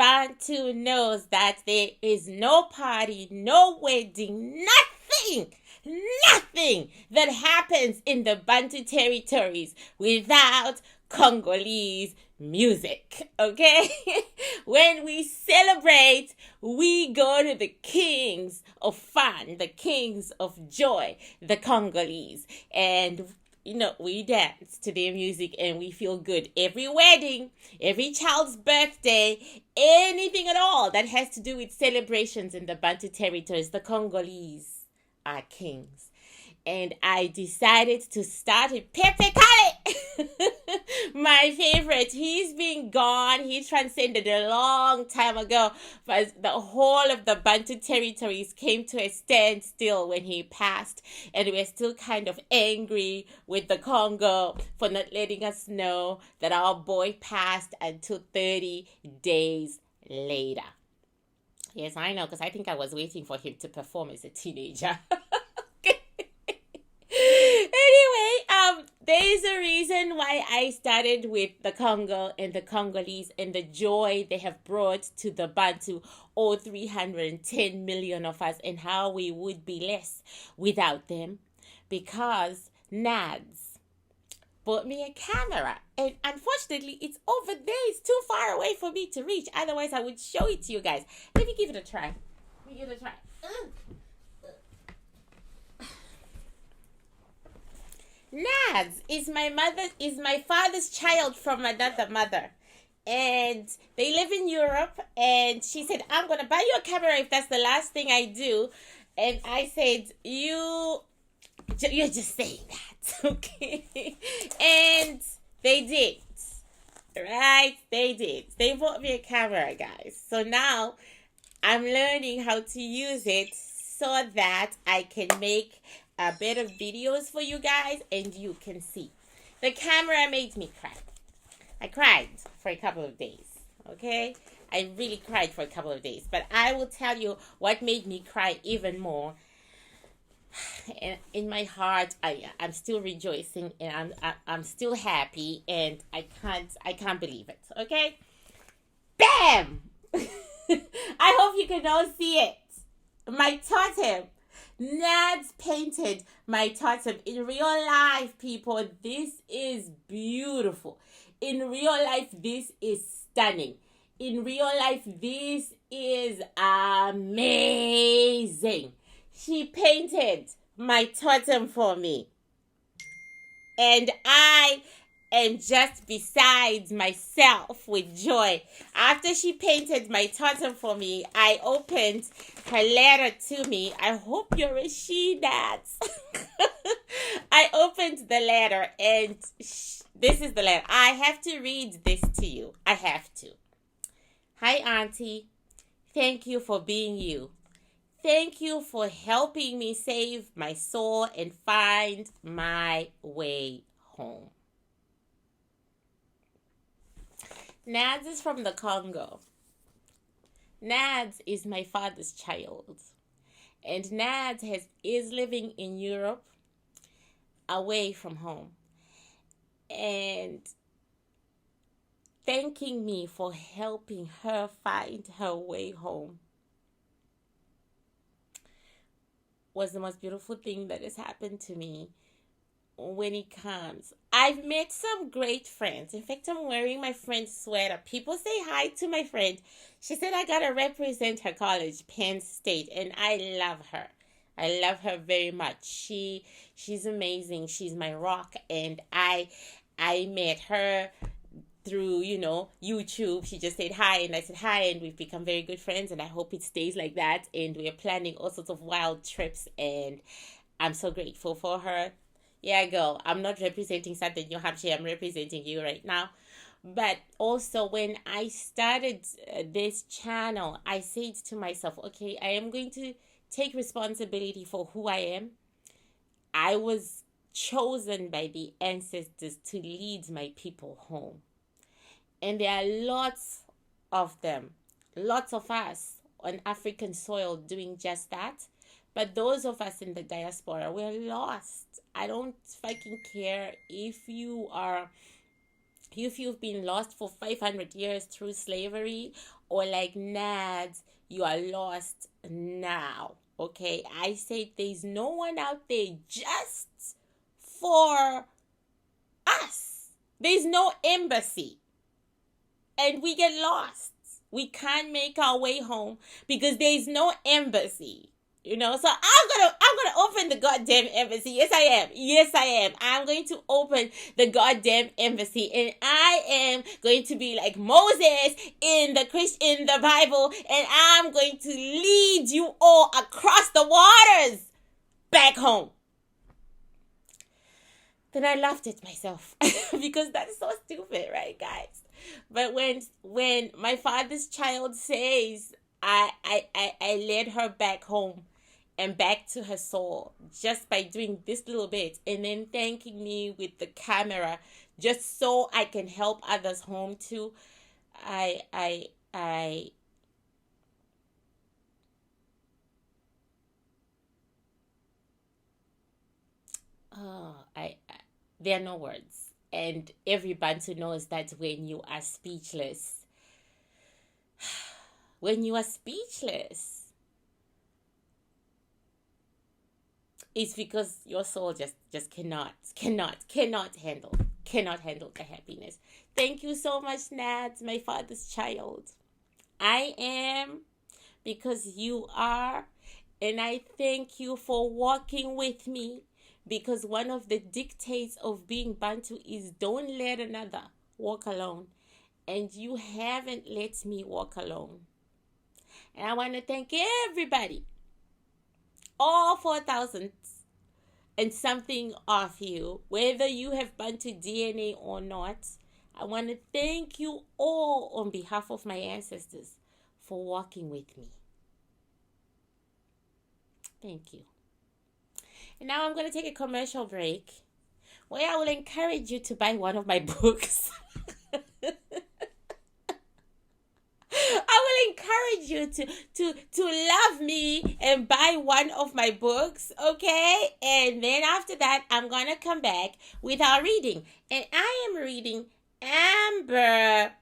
Bantu knows that there is no party, no wedding, nothing that happens in the Bantu territories without Congolese music, okay? When we celebrate, we go to the kings of fun, the kings of joy, the Congolese, and we dance to their music and we feel good. Every wedding, every child's birthday, anything at all that has to do with celebrations in the Bantu territories, the Congolese are kings. And I decided to start with Pepe Kale, my favorite. He's been gone. He transcended a long time ago, but the whole of the Bantu territories came to a standstill when he passed, and we're still kind of angry with the Congo for not letting us know that our boy passed until 30 days later. Yes, I know, because I think I was waiting for him to perform as a teenager. Anyway, there is a reason why I started with the Congo and the Congolese and the joy they have brought to the Bantu, all 310 million of us, and how we would be less without them, because Nads bought me a camera, and unfortunately it's over there. It's too far away for me to reach, otherwise I would show it to you guys. Let me give it a try. Nads is my father's child from another mother, and they live in Europe. And she said, "I'm gonna buy you a camera if that's the last thing I do." And I said, "You're just saying that, okay?" And they did, right? They did. They bought me a camera, guys. So now I'm learning how to use it so that I can make a bit of videos for you guys and you can see. The camera made me cry. I cried for a couple of days, okay? I really cried for a couple of days. But I will tell you what made me cry even more. And in my heart, I'm still rejoicing, and I'm still happy, and I can't believe it, okay? Bam! I hope you can all see it. My totem. Nads painted my totem. In real life, people, this is beautiful. In real life, this is stunning. In real life, this is amazing. She painted my totem for me, and I am just beside myself with joy. After she painted my totem for me, I opened her letter to me. I hope you're a she, Nads. I opened the letter, and this is the letter. I have to read this to you. I have to. Hi, Auntie. Thank you for being you. Thank you for helping me save my soul and find my way home. Nads is from the Congo. Nads is my father's child. And Nads is living in Europe, away from home. And thanking me for helping her find her way home was the most beautiful thing that has happened to me when it comes. I've met some great friends. In fact, I'm wearing my friend's sweater. People say hi to my friend. She said I gotta represent her college, Penn State, and I love her. I love her very much. She's amazing. She's my rock, and I met her through, YouTube. She just said hi, and I said hi, and we've become very good friends, and I hope it stays like that. And we're planning all sorts of wild trips, and I'm so grateful for her. Yeah, girl, I'm not representing Southern New Hampshire. I'm representing you right now. But also, when I started this channel, I said to myself, okay, I am going to take responsibility for who I am. I was chosen by the ancestors to lead my people home. And there are lots of them, lots of us on African soil doing just that. But those of us in the diaspora, we're lost. I don't fucking care if you are if you've been lost for 500 years through slavery, or like Nads, you are lost now. Okay, I say there's no one out there just for us. There's no embassy, and we get lost. We can't make our way home because there's no embassy. So I'm gonna open the goddamn embassy. Yes, I am. I'm going to open the goddamn embassy, and I am going to be like Moses in the Bible, and I'm going to lead you all across the waters back home. Then I laughed at myself because that's so stupid, right, guys? But when my father's child says, I led her back home and back to her soul just by doing this little bit, and then thanking me with the camera just so I can help others home too. There are no words. And every Bantu knows that when you are speechless, it's because your soul just cannot handle the happiness. Thank you so much, Nads, my father's child. I am because you are, and I thank you for walking with me, because one of the dictates of being Bantu is don't let another walk alone, and you haven't let me walk alone. And I want to thank everybody, all 4,000 and something of you, whether you have Bantu DNA or not. I want to thank you all on behalf of my ancestors for walking with me. Thank you. And now I'm going to take a commercial break where I will encourage you to buy one of my books. I will encourage you to love me and buy one of my books, okay? And then after that, I'm going to come back with our reading. And I am reading Amber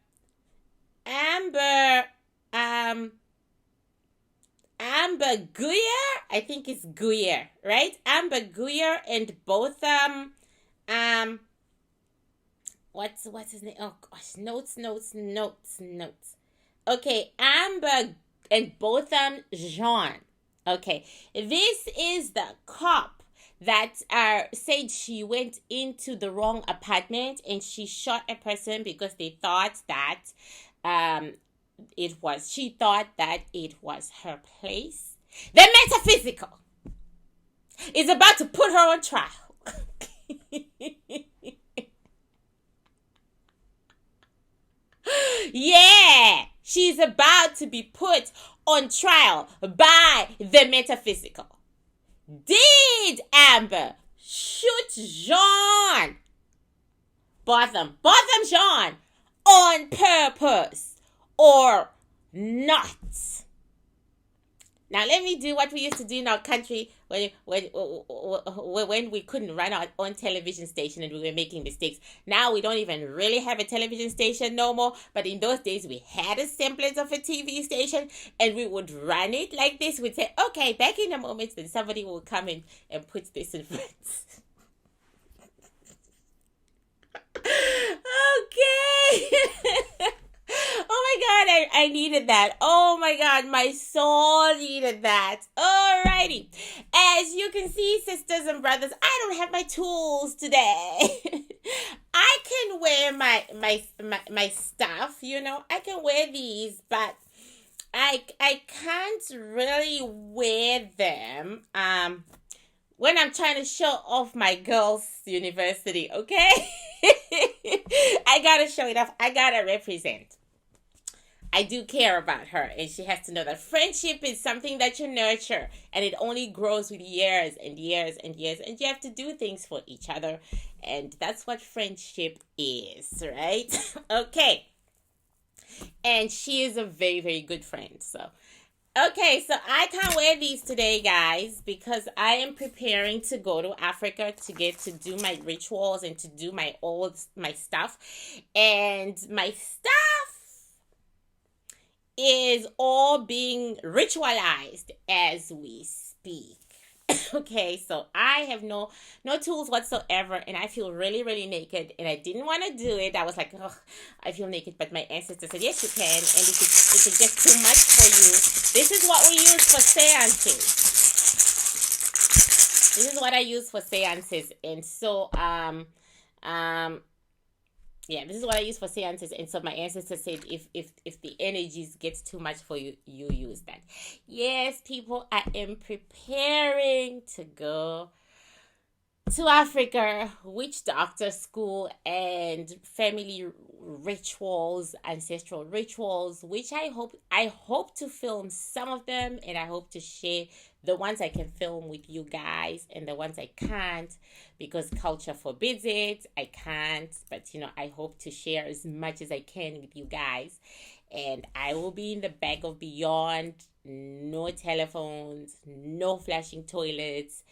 Guyger, I think it's Guyger, right? Amber Guyger and Botham, what's his name? Oh gosh, notes. Okay, Amber and Botham Jean. Okay, this is the cop that said she went into the wrong apartment and she shot a person because they thought that she thought that it was her place. The Metaphysical is about to put her on trial. Yeah, she's about to be put on trial by the Metaphysical. Did Amber shoot Jean Botham Jean on purpose or not? Now let me do what we used to do in our country when we couldn't run our own television station and we were making mistakes. Now we don't even really have a television station no more. But in those days we had a semblance of a TV station and we would run it like this. We'd say, okay, back in a moment, then somebody will come in and put this in front. Okay. Oh my God, I needed that. Oh my God, my soul needed that. Alrighty. As you can see, sisters and brothers, I don't have my tools today. I can wear my stuff, I can wear these, but I can't really wear them when I'm trying to show off my girls' university, okay? I gotta show it off. I gotta represent. I do care about her, and she has to know that friendship is something that you nurture, and it only grows with years and years and years, and you have to do things for each other, and that's what friendship is, right? Okay. And she is a very, very good friend, so Okay, so I can't wear these today, guys, because I am preparing to go to Africa to get to do my rituals and to do my stuff. And my stuff is all being ritualized as we speak. Okay, so I have no tools whatsoever, and I feel really naked, and I didn't want to do it. I was like, oh, I feel naked, but my ancestor said yes, you can, and if it gets too much for you, this is what we use for seances. This is what I use for seances, and so yeah, this is what I use for seances. And so my ancestor said, if the energies gets too much for you, you use that. Yes, people, I am preparing to go to Africa, Witchdoctor school, and family rituals, ancestral rituals, which I hope to film some of them, and I hope to share the ones I can film with you guys, and the ones I can't because culture forbids it. I can't, but I hope to share as much as I can with you guys. And I will be in the bag of beyond. No telephones, no flashing toilets,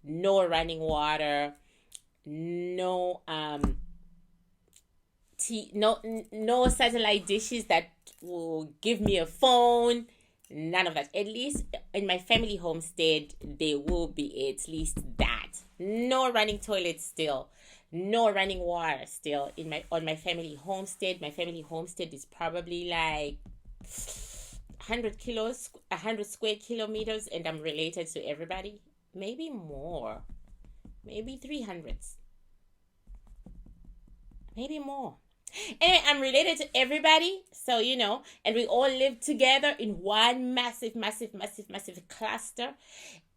no running water, no no satellite dishes that will give me a phone. None of that. At least in my family homestead, there will be at least that. No running toilets still. No running water still on my family homestead. My family homestead is probably like 100 square kilometers, and I'm related to everybody. Maybe more. Maybe 300s. Maybe more. Anyway, I'm related to everybody, so and we all live together in one massive cluster.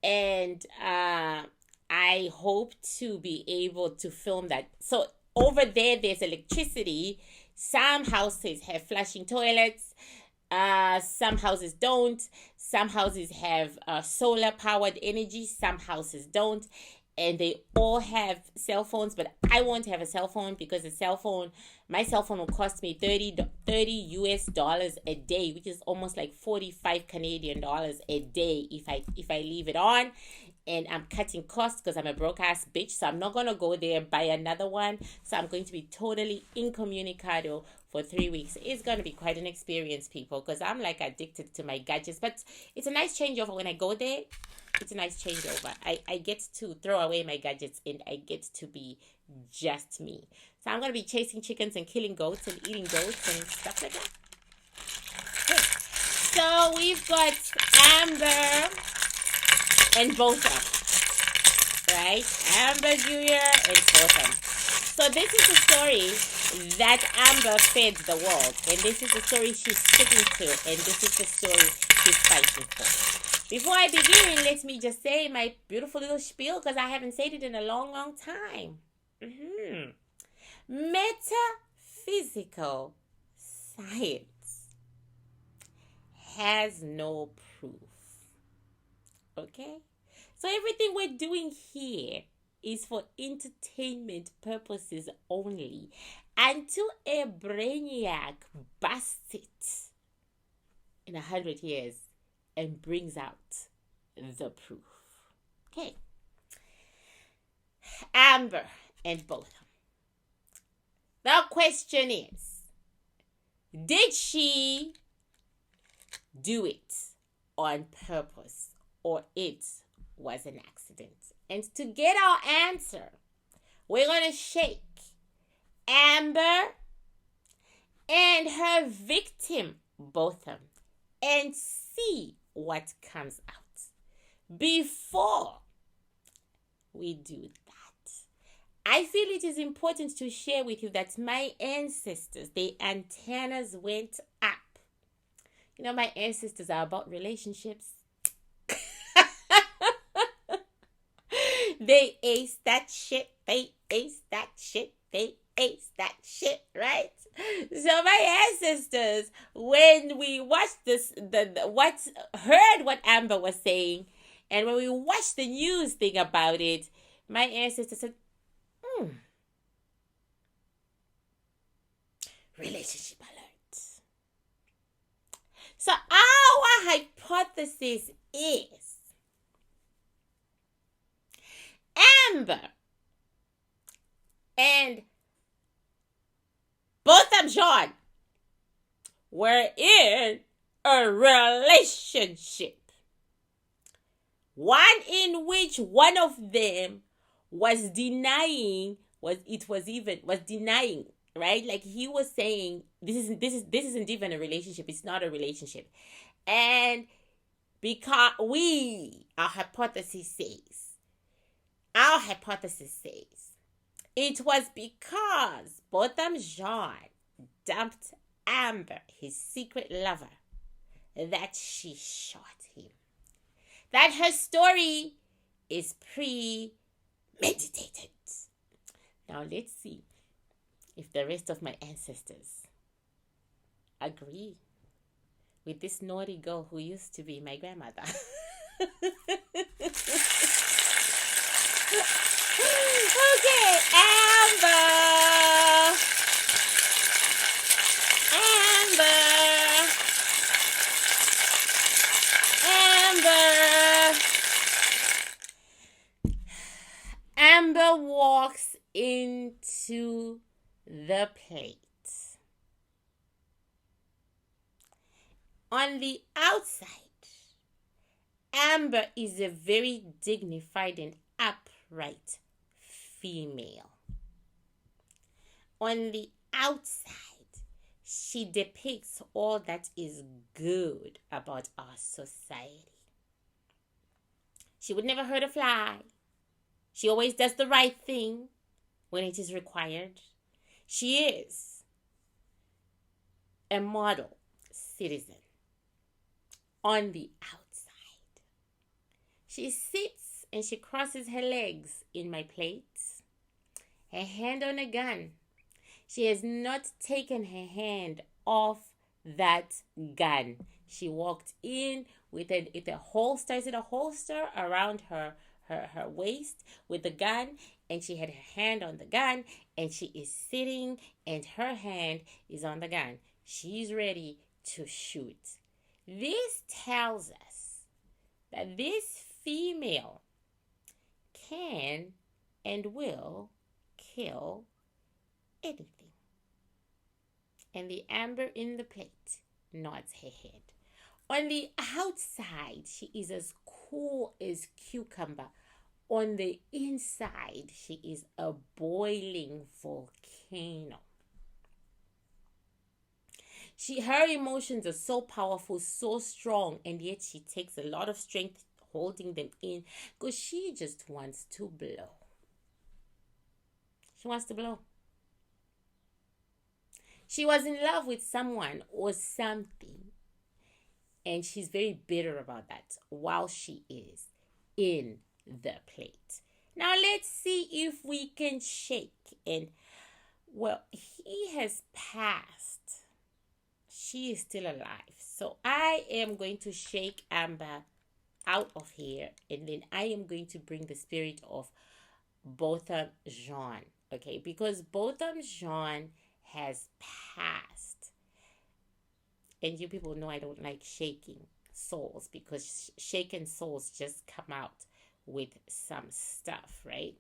And I hope to be able to film that. So over there's electricity. Some houses have flashing toilets. Some houses don't. Some houses have solar powered energy. Some houses don't. And they all have cell phones, but I won't have a cell phone because my cell phone will cost me $30 US a day, which is almost like 45 Canadian dollars a day if I leave it on. And I'm cutting costs because I'm a broke ass bitch, so I'm not gonna go there and buy another one. So I'm going to be totally incommunicado for 3 weeks. It's gonna be quite an experience, people, because I'm like addicted to my gadgets. But it's a nice changeover when I go there. It's a nice changeover. I get to throw away my gadgets and I get to be just me. So I'm gonna be chasing chickens and killing goats and eating goats and stuff like that. Okay. So we've got Amber and Botham, right? Amber, Guyger, and Botham. So this is the story that Amber fed the world, and this is the story she's sticking to, and this is the story she's fighting for. Before I begin, let me just say my beautiful little spiel, because I haven't said it in a long time. Metaphysical science has no proof. Okay? So everything we're doing here is for entertainment purposes only, until a brainiac busts it in 100 years and brings out the proof. Okay. Amber and Botham. The question is, did she do it on purpose, or it was an accident? And to get our answer, we're going to shake Amber and her victim, Botham, and see what comes out. Before we do that, I feel it is important to share with you that my ancestors, their antennas went up. My ancestors are about relationships. They ace that shit. They ace that shit. They ace that shit, right? So my ancestors, when we watched this, heard what Amber was saying, and when we watched the news thing about it, my ancestors said, relationship alert. So our hypothesis is Amber and Botham John were in a relationship, one in which one of them was denying, right? Like he was saying, this isn't even a relationship. It's not a relationship. And because our hypothesis says it was because Botham John dumped Amber, his secret lover, that she shot him. That her story is premeditated. Now let's see if the rest of my ancestors agree with this naughty girl who used to be my grandmother. Okay, Amber. Amber walks into the plate. On the outside, Amber is a very dignified and upright female. On the outside, she depicts all that is good about our society. She would never hurt a fly. She always does the right thing when it is required. She is a model citizen. On the outside, she sits and she crosses her legs in my plate, her hand on a gun. She has not taken her hand off that gun. She walked in with a holster. Is it a holster around her waist with the gun? And she had her hand on the gun, and she is sitting, and her hand is on the gun. She's ready to shoot. This tells us that this female can and will kill anything. And the Amber in the plate nods her head. On the outside, she is as cool as cucumber. On the inside, she is a boiling volcano. Her emotions are so powerful, so strong, and yet she takes a lot of strength holding them in because she just wants to blow. She wants to blow. She was in love with someone or something, and she's very bitter about that while she is in the plate. Now let's see if we can shake. And well, he has passed. She is still alive. So I am going to shake Amber out of here, and then I am going to bring the spirit of Botham Jean. Okay, because Botham Jean has passed. And you people know I don't like shaking souls, because shaken souls just come out with some stuff, right?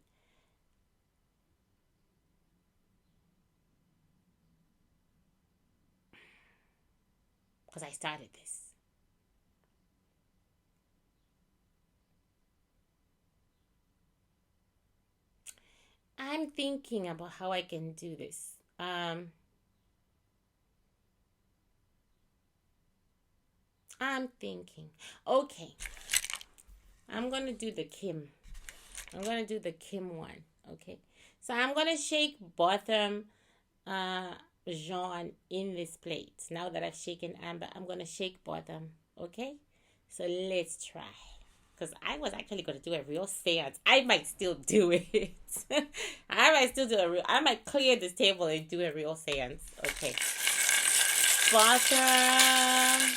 Because I started this. I'm thinking about how I can do this. I'm thinking, okay, I'm going to do the Kim. I'm going to do the Kim one, okay? So I'm going to shake Botham Jean in this plate. Now that I've shaken Amber, I'm going to shake Botham, okay? So let's try. Because I was actually going to do a real seance. I might still do it. I might clear this table and do a real seance. Okay. Botham.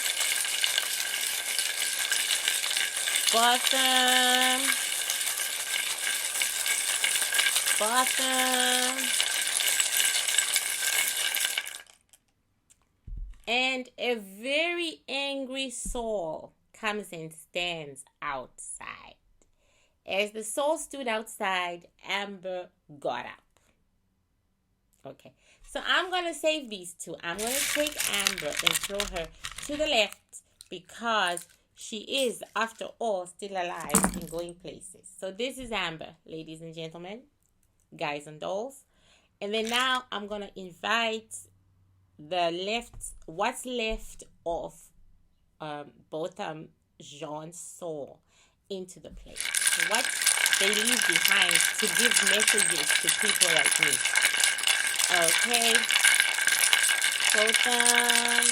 And a very angry soul comes and stands outside. As the soul stood outside, Amber got up. Okay, so I'm going to save these two. I'm going to take Amber and throw her to the left because she is, after all, still alive and going places. So this is Amber, ladies and gentlemen, guys and dolls. And then now I'm going to invite what's left of Botham Jean's soul into the play. What they leave behind to give messages to people like me. Okay. Botham.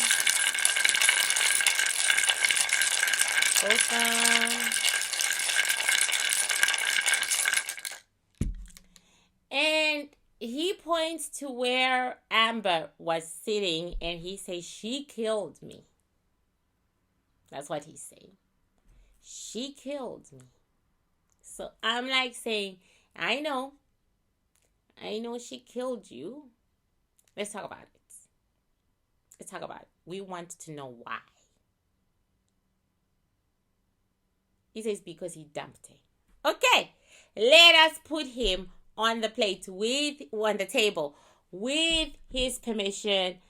And he points to where Amber was sitting and he says, she killed me. That's what he's saying. She killed me. So I'm like saying, I know she killed you. Let's talk about it. We want to know why. He says because he dumped her. Okay, let us put him on the table with his permission.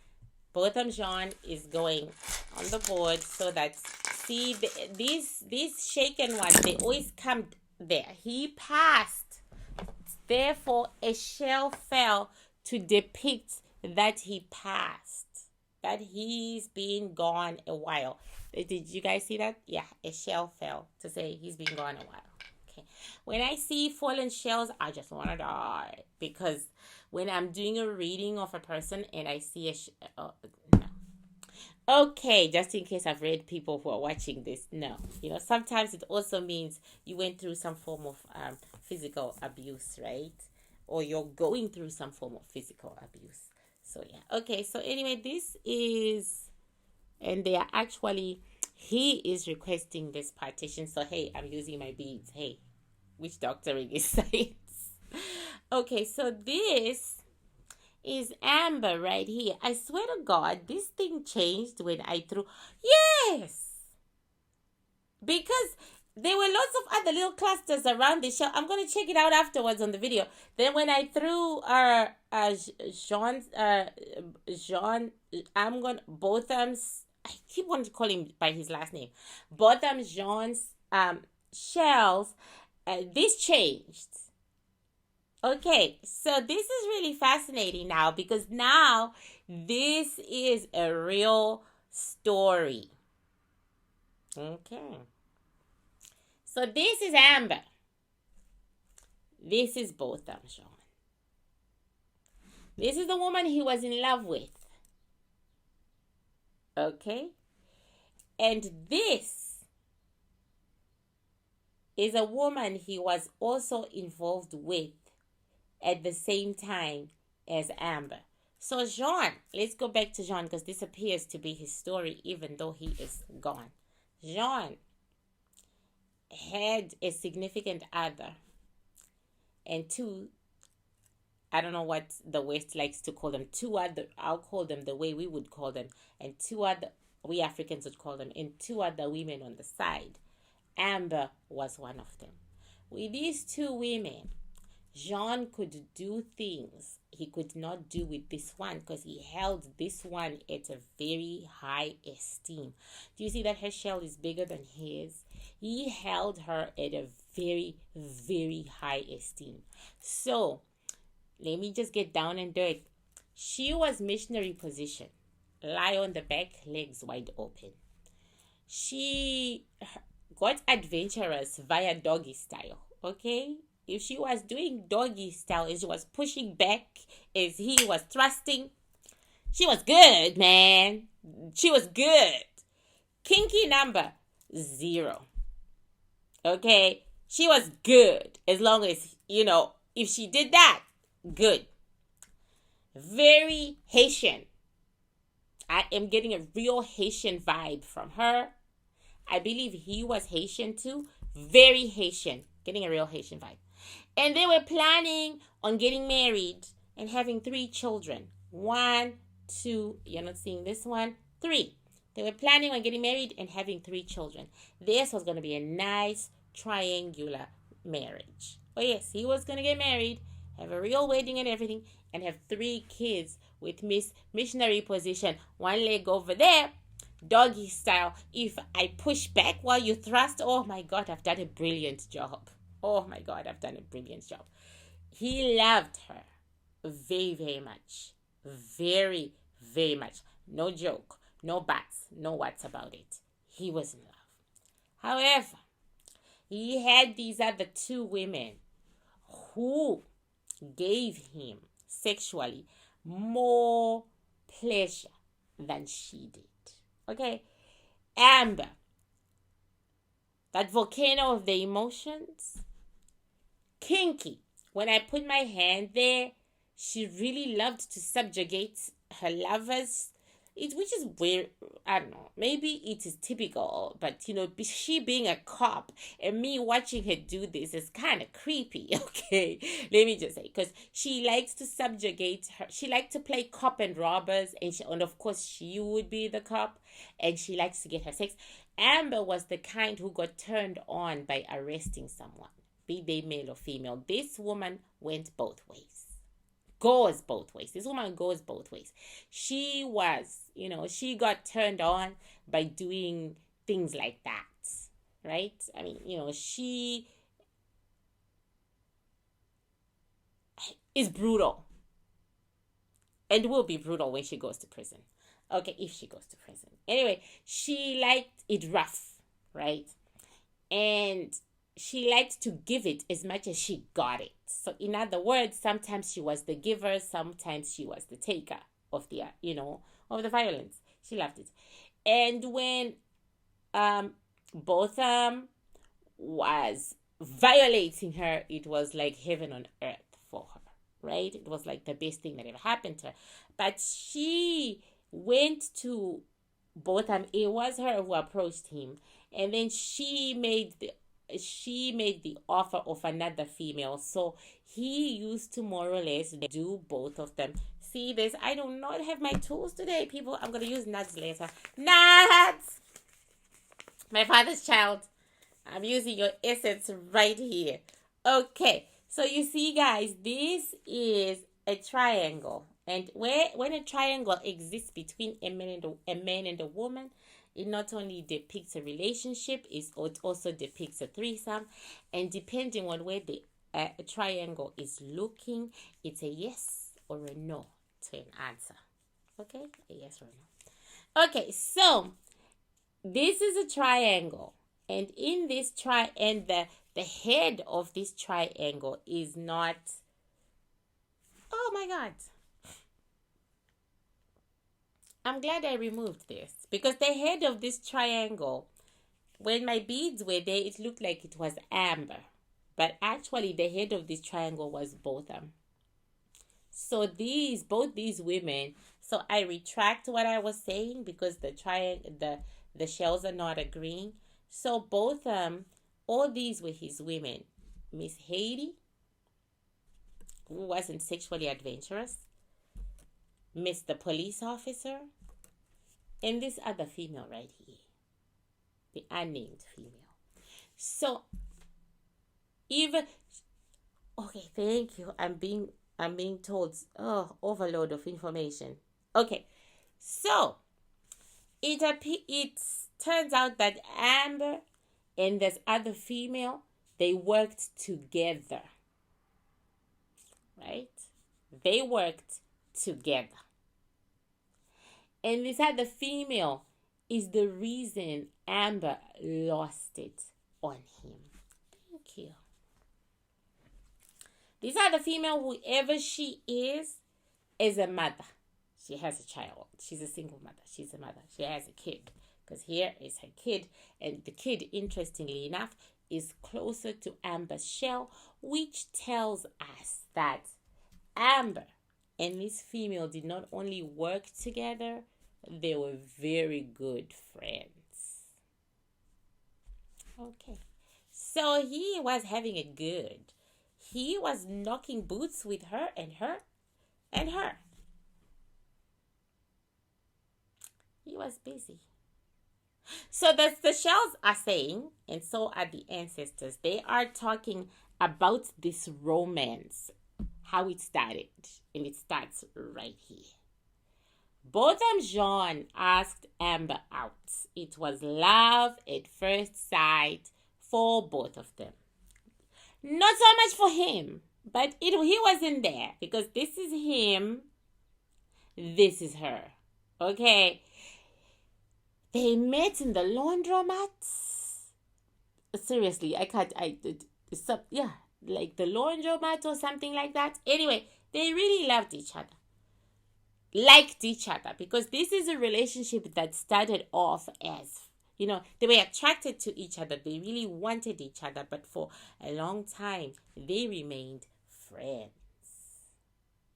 Botham Jean is going on the board so that, see, these shaken ones, they always come there. He passed. Therefore, a shell fell to depict that he passed. That he's been gone a while. Did you guys see that? Yeah, a shell fell to say he's been gone a while. Okay. When I see fallen shells, I just want to die. Because when I'm doing a reading of a person and I see no. Okay, just in case I've read people who are watching this, no. Sometimes it also means you went through some form of physical abuse, right? Or you're going through some form of physical abuse. So, yeah. Okay, so anyway, this is, and they are actually, he is requesting this partition. So, hey, I'm using my beads. Hey, Witchdoctoring is science. Okay, so this is Amber right here. I swear to God, this thing changed when I threw. Yes! Because there were lots of other little clusters around the shell. I'm going to check it out afterwards on the video. Then when I threw Botham's, I keep wanting to call him by his last name, Botham Jean's shells, this changed. Okay, so this is really fascinating now because now this is a real story. Okay. So this is Amber. This is Botham Jean. This is the woman he was in love with. Okay? And this is a woman he was also involved with at the same time as Amber. So Jean, let's go back to Jean because this appears to be his story even though he is gone. Jean had a significant other and two, I don't know what the West likes to call them, two other, I'll call them the way we would call them, and two other, we Africans would call them, and two other women on the side. Amber was one of them. With these two women, Jean could do things he could not do with this one because he held this one at a very high esteem. Do you see that her shell is bigger than his? He held her at a very, very high esteem. So, let me just get down and dirty. She was missionary position. Lie on the back, legs wide open. She got adventurous via doggy style, okay? If she was doing doggy style and she was pushing back as he was thrusting, she was good, man. She was good. Kinky number 0. Okay? She was good as long as, if she did that, good. Very Haitian. I am getting a real Haitian vibe from her. I believe he was Haitian too. Very Haitian. Getting a real Haitian vibe. And they were planning on getting married and having 3 children. 1, 2, you're not seeing this one, 3. They were planning on getting married and having 3 children. This was going to be a nice triangular marriage. Oh yes, he was going to get married, have a real wedding and everything, and have 3 kids with missionary position. 1 leg over there, doggy style. If I push back while you thrust, oh my God, I've done a brilliant job. Oh my God, I've done a brilliant job. He loved her very, very much. Very, very much. No joke, no buts, no whats about it. He was in love. However, he had these other 2 women who gave him sexually more pleasure than she did. Okay? Amber, that volcano of the emotions, kinky. When I put my hand there, she really loved to subjugate her lovers. Which is weird. I don't know. Maybe it is typical, but she being a cop and me watching her do this is kind of creepy. Okay, let me just say, because she likes to subjugate her. She liked to play cop and robbers, and of course she would be the cop, and she likes to get her sex. Amber was the kind who got turned on by arresting someone, be they male or female. This woman went both ways. Goes both ways. This woman goes both ways. She was, she got turned on by doing things like that, right? I mean, she is brutal and will be brutal when she goes to prison. Okay, if she goes to prison. Anyway, she liked it rough, right? And she liked to give it as much as she got it. So in other words, sometimes she was the giver, sometimes she was the taker of the, of the violence. She loved it. And when Botham was violating her, it was like heaven on earth for her, right? It was like the best thing that ever happened to her. But she went to Botham. It was her who approached him. And then she made the offer of another female. So he used to more or less do both of them. See this? I do not have my tools today, people. I'm going to use nuts later. Nuts! My father's child. I'm using your essence right here. Okay. So you see, guys, this is a triangle. And when a triangle exists between a man and a woman, it not only depicts a relationship, it also depicts a threesome. And depending on where the triangle is looking, it's a yes or a no to an answer. Okay? A yes or a no. Okay, so this is a triangle. And in this and the head of this triangle is not... Oh my God. I'm glad I removed this, because the head of this triangle, when my beads were there, it looked like it was amber. But actually, the head of this triangle was Botham. So both these women, so I retract what I was saying because the shells are not agreeing. So Botham, all these were his women. Miss Haiti, who wasn't sexually adventurous. Miss the police officer, and this other female right here, the unnamed female. So okay, thank you. I'm being told overload of information. Okay, so it turns out that Amber and this other female, they worked together, right? They worked together. And this other female is the reason Amber lost it on him. Thank you. This other female, whoever she is a mother. She has a child. She's a single mother. She's a mother. She has a kid. Because here is her kid. And the kid, interestingly enough, is closer to Amber's shell, which tells us that Amber and this female did not only work together, they were very good friends. Okay. So he was having it good. He was knocking boots with her and her and her. He was busy. So the shells are saying, and so are the ancestors. They are talking about this romance, how it started, and it starts right here. Botham Jean asked Amber out. It was love at first sight for both of them. Not so much for him, but he wasn't there because this is him, this is her. Okay? They met in the laundromat. Seriously, like the laundromat or something like that. Anyway, they really loved each other. Liked each other because this is a relationship that started off as, they were attracted to each other. They really wanted each other, but for a long time, they remained friends.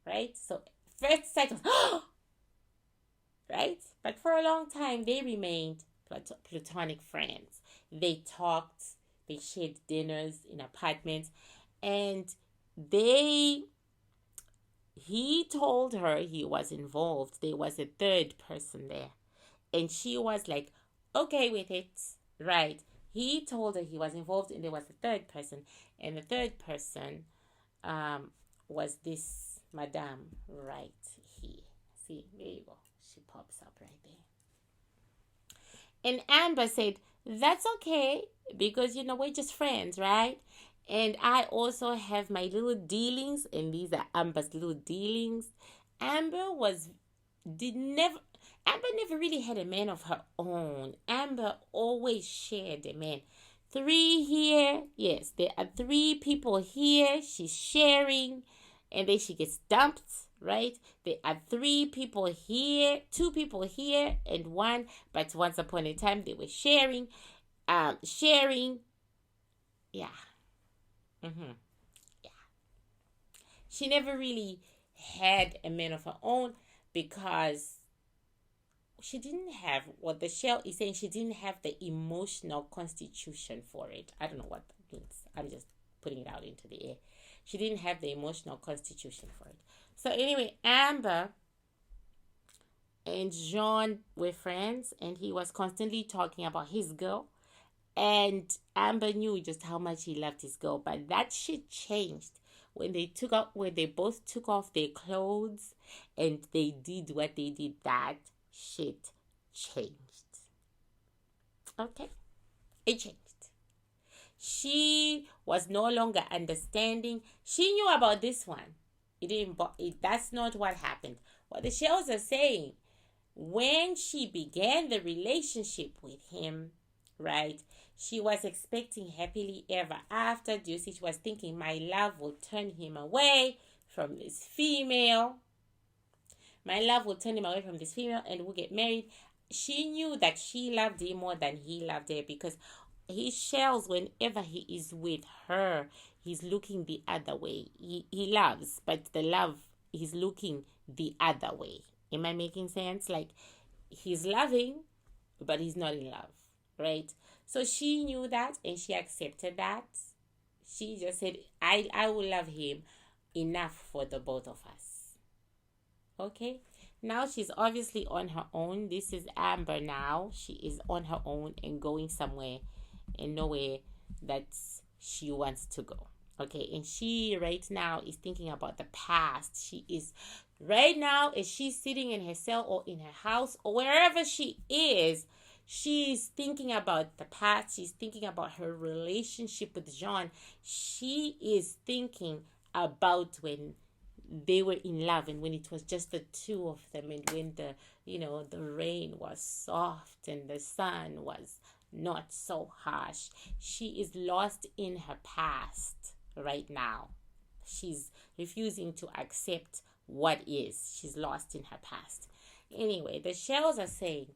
Right? So, first sight was, right? But for a long time, they remained platonic friends. They talked, they shared dinners in apartments, and he told her he was involved. There was a third person there. And she was like, okay with it. Right. He told her he was involved and there was a third person. And the third person was this madame right here. See, there you go. She pops up right there. And Amber said, that's okay because, we're just friends, right? And I also have my little dealings, and these are Amber's little dealings. Amber never really had a man of her own. Amber always shared a man. 3 here. Yes, there are 3 people here. She's sharing, and then she gets dumped, right? There are 3 people here, 2 people here, and 1. But once upon a time, they were sharing. Yeah. Yeah. She never really had a man of her own because she didn't have what the shell is saying. She didn't have the emotional constitution for it. I don't know what that means. I'm just putting it out into the air. She didn't have the emotional constitution for it. So anyway, Amber and Jean were friends, and he was constantly talking about his girl. And Amber knew just how much he loved his girl, but that shit changed when they both took off their clothes and they did what they did. That shit changed. Okay, it changed. She was no longer understanding. She knew about this one. That's not what happened. What the shells are saying, when she began the relationship with him, right? She was expecting happily ever after. Do you see? She was thinking, my love will turn him away from this female. My love will turn him away from this female and we'll get married. She knew that she loved him more than he loved her because his shells, whenever he is with her, he's looking the other way. He loves, but the love, he's looking the other way. Am I making sense? Like, he's loving, but he's not in love, right? So she knew that and she accepted that. She just said, I will love him enough for the both of us. Okay? Now she's obviously on her own. This is Amber now. She is on her own and going somewhere and nowhere that she wants to go. Okay? And she right now is thinking about the past. She is right now, as she's sitting in her cell or in her house or wherever she is, she's thinking about the past. She's thinking about her relationship with Jean. She is thinking about when they were in love and when it was just the two of them and when the rain was soft and the sun was not so harsh. She is lost in her past right now. She's refusing to accept what is. She's lost in her past. Anyway, the shells are saying,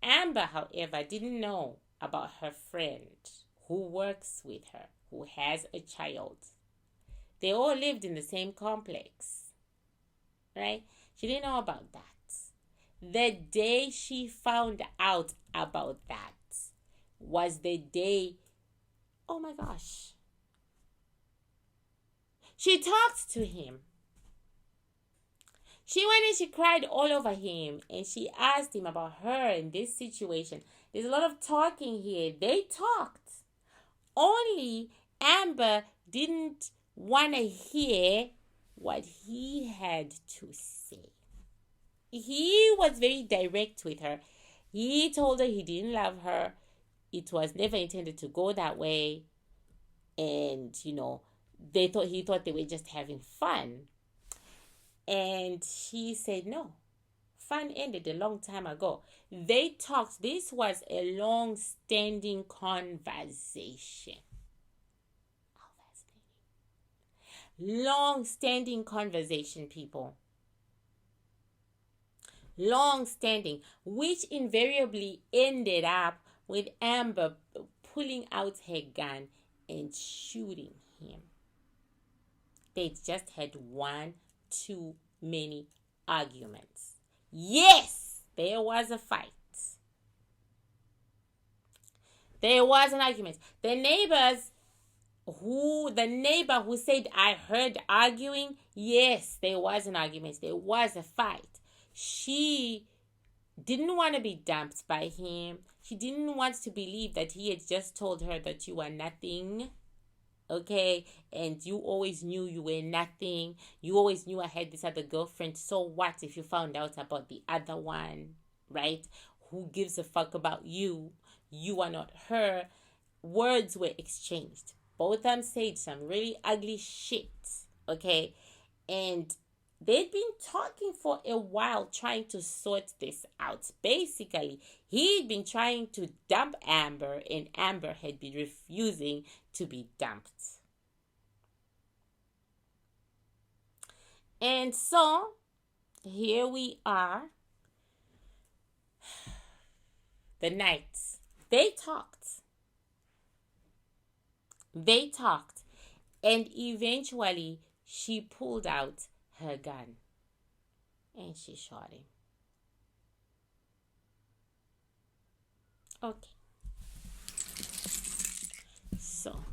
Amber, however, didn't know about her friend who works with her, who has a child. They all lived in the same complex, right? She didn't know about that. The day she found out about that was the day, oh my gosh, she talked to him. She went and she cried all over him, and she asked him about her and this situation. There's a lot of talking here. They talked. Only Amber didn't want to hear what he had to say. He was very direct with her. He told her he didn't love her. It was never intended to go that way. And, he thought they were just having fun. And she said no. Fun ended a long time ago. They talked. This was a long-standing conversation. Long-standing conversation, people. Long-standing, which invariably ended up with Amber pulling out her gun and shooting him. They just had one too many arguments. Yes, there was a fight. There was an argument. The neighbor who said, I heard arguing, yes, there was an argument. There was a fight. She didn't want to be dumped by him. She didn't want to believe that he had just told her that you were nothing. Okay, and you always knew you were nothing. You always knew I had this other girlfriend. So what if you found out about the other one, right? Who gives a fuck about you? You are not her. Words were exchanged. Both of them said some really ugly shit, okay? And they'd been talking for a while trying to sort this out. Basically, he'd been trying to dump Amber, and Amber had been refusing to be dumped. And so, here we are. The night. They talked. And eventually, she pulled out her gun and she shot him. Okay. So.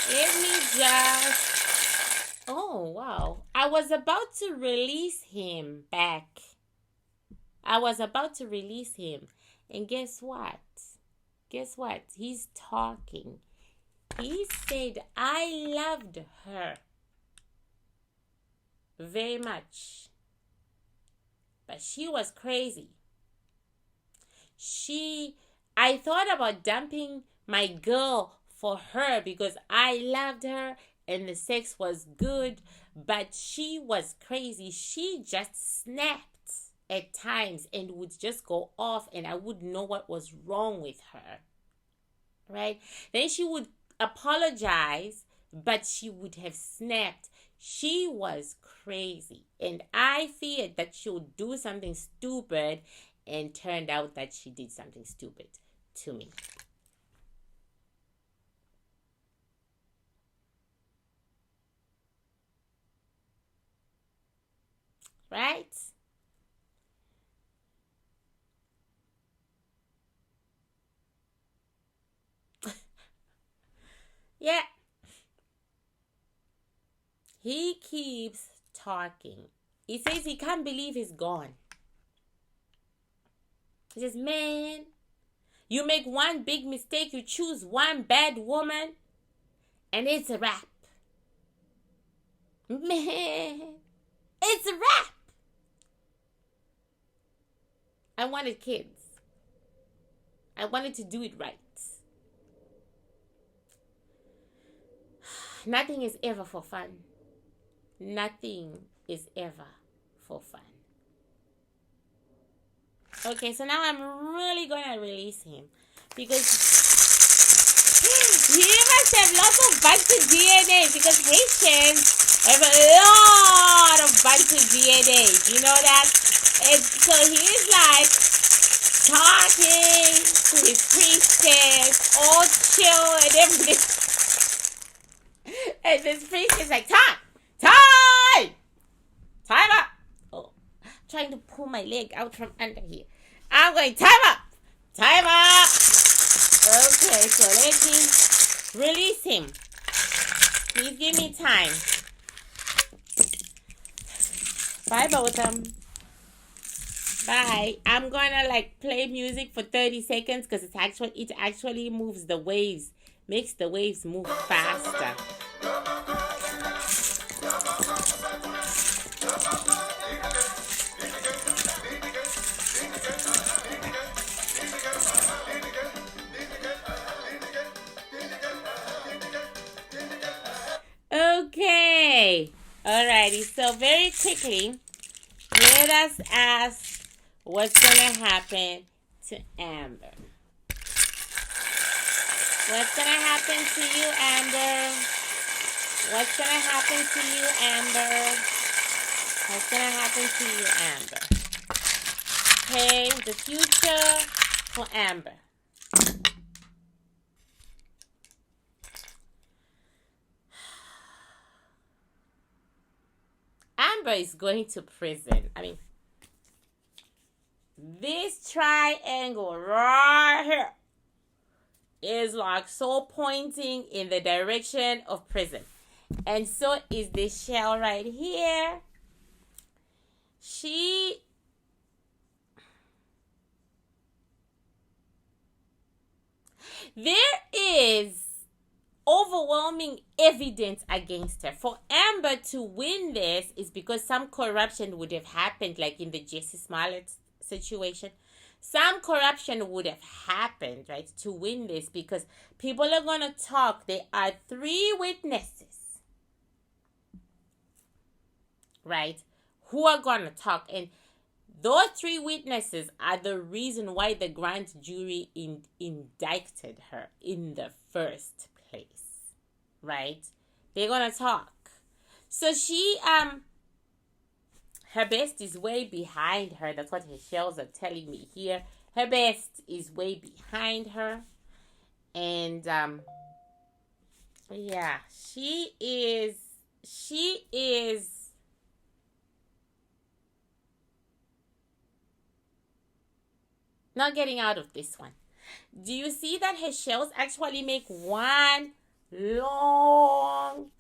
Let me just... Oh, wow. I was about to release him back. And guess what? He's talking. He said, I loved her very much. But she was crazy. I thought about dumping my girl for her because I loved her and the sex was good, but she was crazy. She just snapped at times and would just go off, and I wouldn't know what was wrong with her, right? Then she would apologize, but she would have snapped. She was crazy, and I feared that she would do something stupid, and turned out that she did something stupid to me. Right? Yeah. He keeps talking. He says he can't believe he's gone. He says, man, you make one big mistake, you choose one bad woman, and it's a wrap. Man, it's a wrap. I wanted kids. I wanted to do it right. Nothing is ever for fun. Nothing is ever for fun. Okay, so now I'm really going to release him. Because he must have lots of Bantu DNA. Because Haitians have a lot of Bantu DNA. You know that? And so he's like talking to his priestess, all chill and everything. And this priest is like, time up. Oh, trying to pull my leg out from under here. I'm going, time up. Time up. Okay, so let me release him. Please give me time. Bye, Botham. Bye. I'm gonna like play music for 30 seconds because it actually moves the waves, makes the waves move faster. Okay. Alrighty. So very quickly, let us ask what's gonna happen to Amber. What's gonna happen to you, Amber? What's gonna happen to you, Amber? What's gonna happen to you, Amber? Okay, the future for Amber. Amber is going to prison. I mean, this triangle right here is like so pointing in the direction of prison. And so is this shell right here. There is overwhelming evidence against her. For Amber to win this is because some corruption would have happened, like in the Jesse Smollett situation. Some corruption would have happened, right, to win this, because people are going to talk. There are 3 witnesses, right, who are going to talk. And those 3 witnesses are the reason why the grand jury indicted her in the first place, right? They're going to talk. So she, her best is way behind her. That's what her shells are telling me here. Her best is way behind her. And, yeah, she is not getting out of this one. Do you see that her shells actually make one long...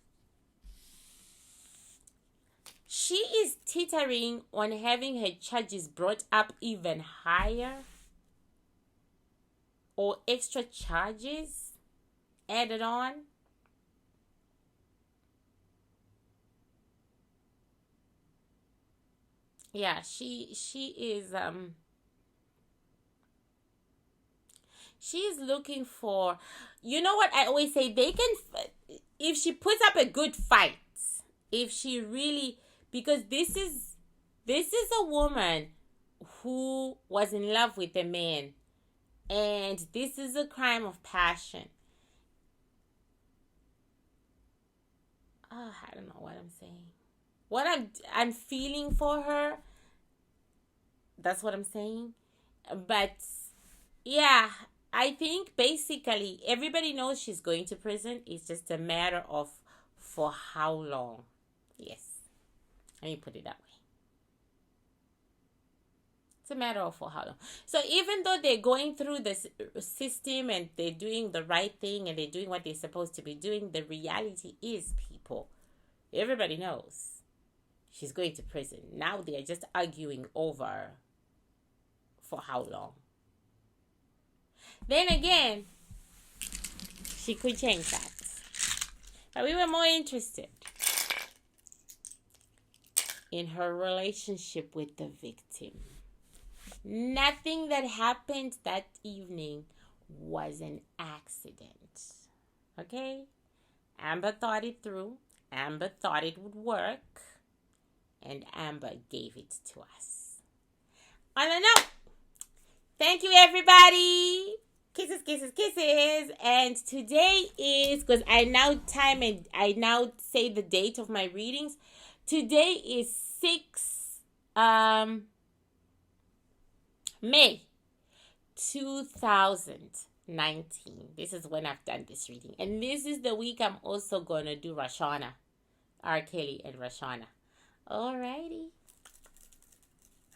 She is teetering on having her charges brought up even higher, or extra charges added on. Yeah, she is she's looking for, you know what I always say, they can, if she puts up a good fight, if she really, because this is a woman who was in love with a man, and this is a crime of passion. I don't know what I'm saying. What I'm feeling for her, that's what I'm saying. But yeah, I think basically everybody knows she's going to prison. It's just a matter of for how long. Yes. Let me put it that way. It's a matter of for how long. So even though they're going through the system and they're doing the right thing and they're doing what they're supposed to be doing, the reality is, people, everybody knows she's going to prison. Now they're just arguing over for how long. Then again, she could change that. But we were more interested in her relationship with the victim. Nothing that happened that evening was an accident. Okay? Amber thought it through. Amber thought it would work. And Amber gave it to us. On a note, thank you, everybody. Kisses, kisses, kisses. And today is, because I now say the date of my readings. Today is 6 May 2019. This is when I've done this reading. And this is the week I'm also going to do Rashana. R. Kelly and Rashana. Alrighty.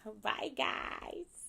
Bye, guys.